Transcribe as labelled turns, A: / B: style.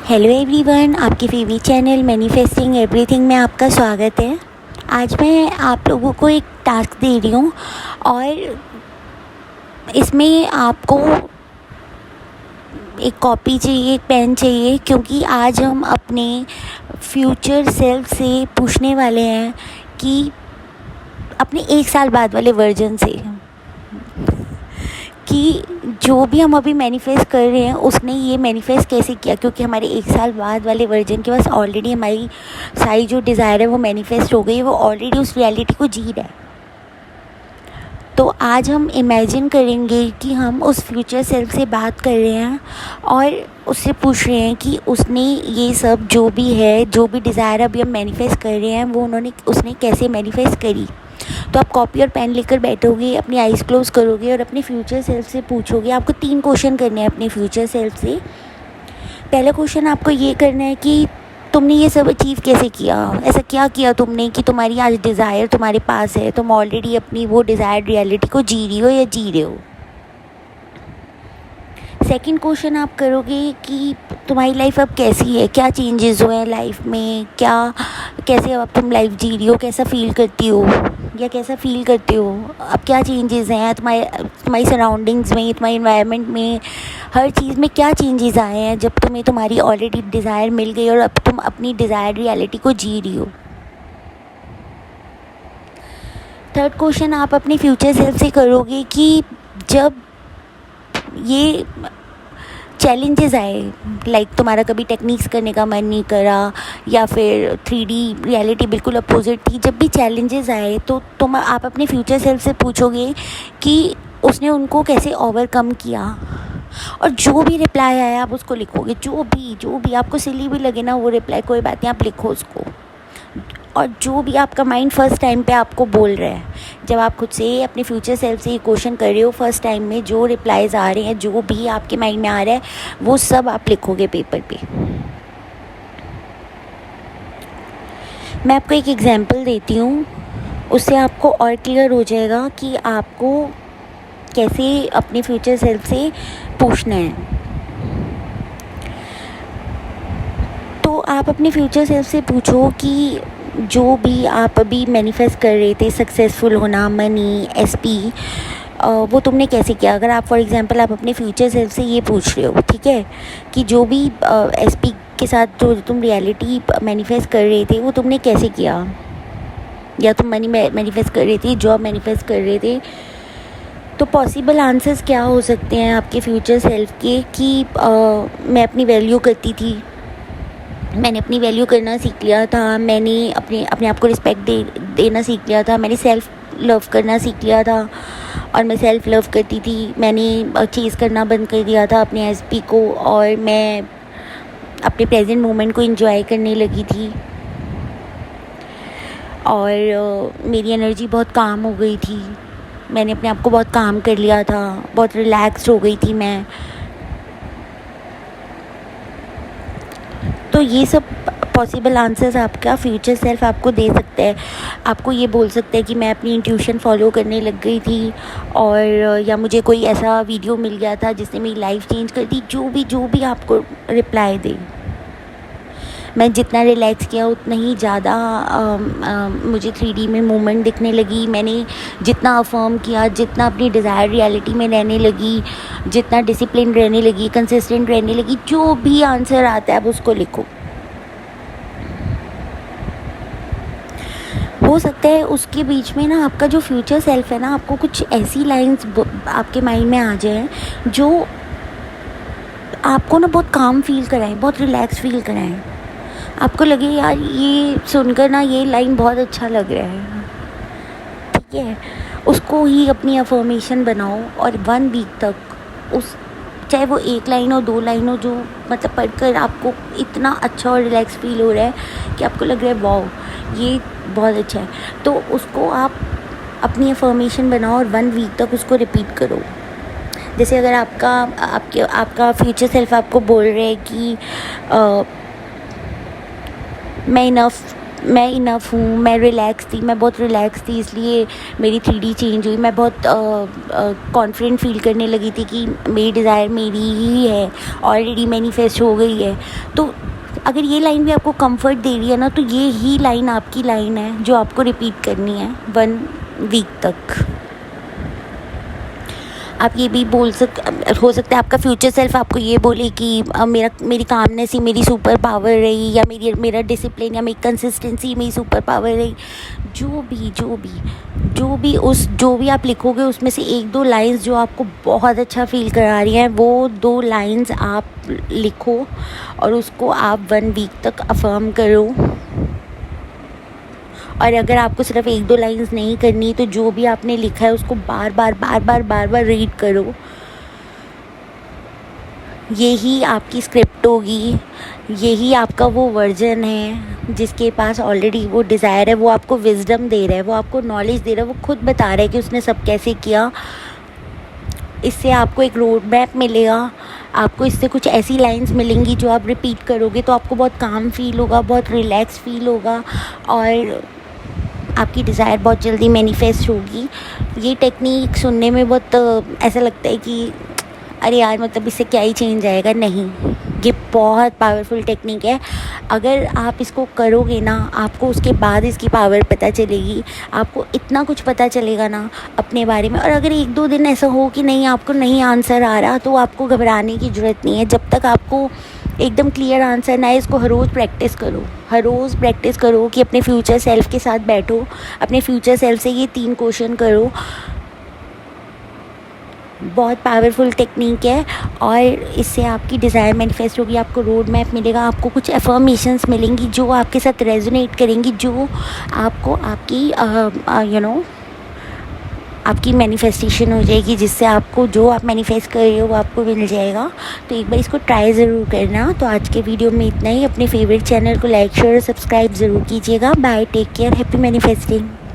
A: Hello everyone, आपके favourite channel manifesting everything में आपका स्वागत है। आज मैं आप लोगों को एक टास्क दे रही हूँ और इसमें आपको एक कॉपी चाहिए, एक पेन चाहिए, क्योंकि आज हम अपने फ्यूचर सेल्फ से पूछने वाले हैं कि अपने 1 साल बाद वाले वर्जन से कि जो भी हम अभी मैनिफेस्ट कर रहे हैं उसने ये मैनिफेस्ट कैसे किया, क्योंकि हमारे 1 साल बाद वाले वर्जन के पास ऑलरेडी हमारी सारी जो डिज़ायर है वो मैनिफेस्ट हो गई, वो ऑलरेडी उस रियलिटी को जी रहा है। तो आज हम इमेजिन करेंगे कि हम उस फ्यूचर सेल्फ से बात कर रहे हैं और उससे पूछ रहे हैं कि उसने ये सब जो भी है, जो भी डिज़ायर अभी हम मैनिफेस्ट कर रहे हैं वो उसने कैसे मैनिफेस्ट करी। तो आप कॉपी और पेन लेकर बैठोगे, अपनी आइज़ क्लोज करोगे और अपने फ्यूचर सेल्फ से पूछोगे। आपको 3 क्वेश्चन करने हैं अपने फ्यूचर सेल्फ से। पहला क्वेश्चन आपको ये करना है कि तुमने ये सब अचीव कैसे किया, ऐसा क्या किया तुमने कि तुम्हारी आज डिज़ायर तुम्हारे पास है, तुम ऑलरेडी अपनी वो डिज़ायर रियलिटी को जी रही हो या जी रहे हो। सेकंड क्वेश्चन आप करोगे कि तुम्हारी लाइफ अब कैसी है, क्या चेंजेस हुए हैं लाइफ में, कैसे अब तुम लाइफ जी रही हो, कैसा फील करती हो या कैसा फील करते हो, अब क्या चेंजेस हैं तुम्हारी सराउंडिंग्स में, तुम्हारे इन्वायरमेंट में, हर चीज़ में क्या चेंजेस आए हैं जब तुम्हें तुम्हारी ऑलरेडी डिज़ायर मिल गई और अब तुम अपनी डिज़ायर रियलिटी को जी रही हो। थर्ड क्वेश्चन आप अपने फ्यूचर सेल्फ से करोगे कि जब ये चैलेंजेस आए, लाइक तुम्हारा कभी टेक्निक्स करने का मन नहीं करा या फिर 3D रियलिटी बिल्कुल अपोजिट थी, जब भी चैलेंजेस आए तो आप अपने फ्यूचर सेल्फ से पूछोगे कि उसने उनको कैसे ओवरकम किया। और जो भी रिप्लाई आया आप उसको लिखोगे, जो भी आपको सिली भी लगे ना वो रिप्लाई, कोई बात नहीं, आप लिखो उसको। और जो भी आपका माइंड फर्स्ट टाइम पे आपको बोल रहा है, जब आप खुद से अपने फ्यूचर सेल्फ से ये क्वेश्चन कर रहे हो, फर्स्ट टाइम में जो रिप्लाईज आ रहे हैं, जो भी आपके माइंड में आ रहा है, वो सब आप लिखोगे पेपर पे। मैं आपको एक एग्जांपल देती हूँ, उससे आपको और क्लियर हो जाएगा कि आपको कैसे अपने फ्यूचर सेल्फ से पूछना है। तो आप अपने फ्यूचर सेल्फ से पूछो कि जो भी आप अभी मैनिफेस्ट कर रहे थे, सक्सेसफुल होना, मनी, एसपी, वो तुमने कैसे किया। अगर आप फॉर एग्जांपल आप अपने फ्यूचर सेल्फ से ये पूछ रहे हो, ठीक है, कि जो भी एसपी के साथ जो तुम रियलिटी मैनिफेस्ट कर रहे थे वो तुमने कैसे किया, या तुम मनी मैनिफेस्ट कर रहे थे, जॉब मैनिफेस्ट कर रहे थे, तो पॉसिबल आंसर्स क्या हो सकते हैं आपके फ्यूचर सेल्फ के कि मैं अपनी वैल्यू करती थी, मैंने अपनी वैल्यू करना सीख लिया था, मैंने अपने आप को रिस्पेक्ट देना सीख लिया था, मैंने सेल्फ़ लव करना सीख लिया था और मैं सेल्फ़ लव करती थी, मैंने चेज़ करना बंद कर दिया था अपने एसपी को और मैं अपने प्रेजेंट मोमेंट को एंजॉय करने लगी थी और मेरी एनर्जी बहुत काम हो गई थी, मैंने अपने आप को बहुत काम कर लिया था, बहुत रिलैक्स्ड हो गई थी मैं। तो ये सब पॉसिबल आंसर्स आपका फ्यूचर सेल्फ आपको दे सकता है। आपको ये बोल सकता है कि मैं अपनी इंट्यूशन फॉलो करने लग गई थी, और या मुझे कोई ऐसा वीडियो मिल गया था जिसने मेरी लाइफ चेंज कर दी। जो भी आपको रिप्लाई दे, मैं जितना रिलैक्स किया उतना ही ज़्यादा मुझे 3D में मूवमेंट दिखने लगी। मैंने जितना अफर्म किया, जितना अपनी डिज़ायर रियलिटी में रहने लगी, जितना डिसिप्लिन रहने लगी, कंसिस्टेंट रहने लगी, जो भी आंसर आता है आप उसको लिखो। हो सकता है उसके बीच में ना आपका जो फ्यूचर सेल्फ है ना, आपको कुछ ऐसी लाइंस आपके माइंड में आ जाए जो आपको ना बहुत काम फील कराएं, बहुत रिलैक्स फील कराएं। आपको लगे यार ये सुनकर ना ये लाइन बहुत अच्छा लग रहा है, ठीक है, उसको ही अपनी अफर्मेशन बनाओ और 1 वीक तक चाहे वो 1 लाइन हो, 2 लाइन हो, जो मतलब पढ़कर आपको इतना अच्छा और रिलैक्स फील हो रहा है कि आपको लग रहा है वाओ ये बहुत अच्छा है, तो उसको आप अपनी अफर्मेशन बनाओ और 1 वीक तक उसको रिपीट करो। जैसे अगर आपका फ्यूचर सेल्फ आपको बोल रहे है कि मैं इनफ मैं इनफ हूँ, मैं रिलैक्स थी, मैं बहुत रिलैक्स थी, इसलिए मेरी 3D चेंज हुई। मैं बहुत कॉन्फिडेंट फील करने लगी थी कि मेरी डिज़ायर मेरी ही है, ऑलरेडी मैनिफेस्ट हो गई है। तो अगर ये लाइन भी आपको कंफर्ट दे रही है ना, तो ये ही लाइन आपकी लाइन है जो आपको रिपीट करनी है 1 वीक तक। आप ये भी हो सकता है आपका फ्यूचर सेल्फ आपको ये बोले कि मेरी कामनेस ही मेरी सुपर पावर रही, या मेरा डिसिप्लिन या मेरी कंसिस्टेंसी मेरी सुपर पावर रही। जो भी आप लिखोगे उसमें से 1-2 लाइंस जो आपको बहुत अच्छा फील करा रही हैं, वो 2 लाइंस आप लिखो और उसको आप 1 वीक तक अफर्म करो। और अगर आपको सिर्फ 1-2 लाइंस नहीं करनी, तो जो भी आपने लिखा है उसको बार बार रीड करो। यही आपकी स्क्रिप्ट होगी, यही आपका वो वर्जन है जिसके पास ऑलरेडी वो डिज़ायर है, वो आपको विजडम दे रहा है, वो आपको नॉलेज दे रहा है, वो खुद बता रहा है कि उसने सब कैसे किया। इससे आपको एक रोड मैप मिलेगा, आपको इससे कुछ ऐसी लाइंस मिलेंगी जो आप रिपीट करोगे तो आपको बहुत काम फील होगा, बहुत रिलैक्स फील होगा, और आपकी डिज़ायर बहुत जल्दी मैनिफेस्ट होगी। ये टेक्निक सुनने में बहुत ऐसा लगता है कि अरे यार, मतलब इससे क्या ही चेंज आएगा। नहीं, ये बहुत पावरफुल टेक्निक है। अगर आप इसको करोगे ना, आपको उसके बाद इसकी पावर पता चलेगी, आपको इतना कुछ पता चलेगा ना अपने बारे में। और अगर 1-2 दिन ऐसा हो कि नहीं, आपको नहीं आंसर आ रहा, तो आपको घबराने की ज़रूरत नहीं है। जब तक आपको एकदम क्लियर आंसर ना है, इसको हर रोज़ प्रैक्टिस करो, हर रोज़ प्रैक्टिस करो कि अपने फ्यूचर सेल्फ के साथ बैठो, अपने फ्यूचर सेल्फ से ये 3 क्वेश्चन करो। बहुत पावरफुल टेक्निक है, और इससे आपकी डिज़ायर मैनिफेस्ट होगी, आपको रोड मैप मिलेगा, आपको कुछ अफर्मेशंस मिलेंगी जो आपके साथ रेजोनेट करेंगी, जो आपको आपकी आपकी मैनिफेस्टेशन हो जाएगी, जिससे आपको जो आप मैनिफेस्ट कर रहे हो वो आपको मिल जाएगा। तो एक बार इसको ट्राई ज़रूर करना। तो आज के वीडियो में इतना ही। अपने फेवरेट चैनल को लाइक शेयर और सब्सक्राइब ज़रूर कीजिएगा। Bye, take care, happy manifesting.